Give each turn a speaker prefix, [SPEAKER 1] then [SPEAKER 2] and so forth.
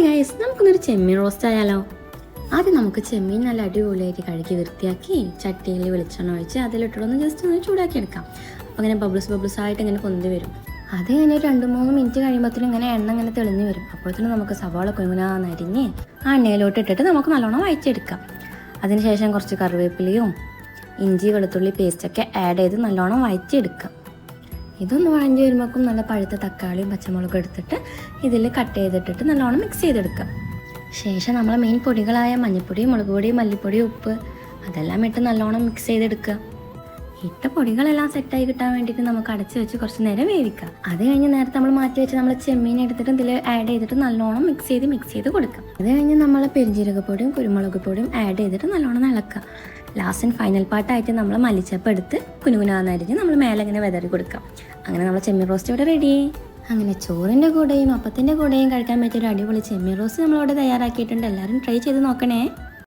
[SPEAKER 1] Hi guys, നമുക്കൊന്നൊരു ചെമ്മീൻ roast ആയാലോ. ആദ്യം നമുക്ക് ചെമ്മീൻ നല്ല അടിപൊളിയായിട്ട് കഴുകി വൃത്തിയാക്കി ചട്ടിയിൽ വെളിച്ചെണ്ണ ഒഴിച്ച് അതിലിട്ടൊന്ന് ജസ്റ്റ് ഒന്ന് ചൂടാക്കി എടുക്കാം. അപ്പോൾ അങ്ങനെ ബബിൾസ് ആയിട്ട് ഇങ്ങനെ പൊന്തി വരും. അത് കഴിഞ്ഞ് 2-3 മിനിറ്റ് കഴിയുമ്പോഴത്തേനും ഇങ്ങനെ എണ്ണ ഇങ്ങനെ തെളിഞ്ഞ് വരും. അപ്പോഴത്തേനും നമുക്ക് സവാള കുനുകുനാന്നരിഞ്ഞ് ആ എണ്ണയിലോട്ട് ഇട്ടിട്ട് നമുക്ക് നല്ലോണം വഴറ്റിയെടുക്കാം. അതിനുശേഷം കുറച്ച് കറിവേപ്പിലയും ഇഞ്ചി വെളുത്തുള്ളി പേസ്റ്റൊക്കെ ആഡ് ചെയ്ത് നല്ലോണം വഴറ്റിയെടുക്കാം. ഇതൊന്ന് വഴഞ്ഞ് വരുമ്പോഴേക്കും നല്ല പഴുത്ത തക്കാളിയും പച്ചമുളകും എടുത്തിട്ട് ഇതിൽ കട്ട് ചെയ്തിട്ടിട്ട് നല്ലോണം മിക്സ് ചെയ്തെടുക്കാം. ശേഷം നമ്മൾ മെയിൻ പൊടികളായ മഞ്ഞൾപ്പൊടി, മുളക് പൊടി, മല്ലിപ്പൊടി, ഉപ്പ് അതെല്ലാം ഇട്ട് നല്ലോണം മിക്സ് ചെയ്തെടുക്കുക. ഇട്ട പൊടികളെല്ലാം സെറ്റായി കിട്ടാൻ വേണ്ടിയിട്ട് നമുക്ക് അടച്ച് വെച്ച് കുറച്ച് നേരം വേവിക്കാം. അത് കഴിഞ്ഞ് നേരത്തെ നമ്മൾ മാറ്റി വെച്ച് നമ്മൾ ചെമ്മീൻ എടുത്തിട്ട് ഇതിൽ ആഡ് ചെയ്തിട്ട് നല്ലോണം മിക്സ് ചെയ്ത് കൊടുക്കാം. അത് കഴിഞ്ഞ് നമ്മൾ പെരുംജീരകപ്പൊടിയും കുരുമുളക് പൊടിയും ആഡ് ചെയ്തിട്ട് നല്ലോണം ഇളക്കുക. ലാസ്റ്റ് ആൻഡ് ഫൈനൽ പാർട്ടായിട്ട് നമ്മൾ മല്ലിച്ചപ്പ് എടുത്ത് കുനുകുനാന്നരിഞ്ഞ് നമ്മൾ മേലെ ഇങ്ങനെ വിതറി കൊടുക്കാം. അങ്ങനെ നമ്മൾ ചെമ്മീൻ റോസ്റ്റ് ഇവിടെ റെഡി. അങ്ങനെ ചോറിൻ്റെ കൂടെയും അപ്പത്തിൻ്റെ കൂടെയും കഴിക്കാൻ പറ്റിയൊരു അടിപൊളി ചെമ്മീൻ റോസ്റ്റ് നമ്മളിവിടെ തയ്യാറാക്കിയിട്ടുണ്ട്. എല്ലാവരും ട്രൈ ചെയ്ത് നോക്കണേ.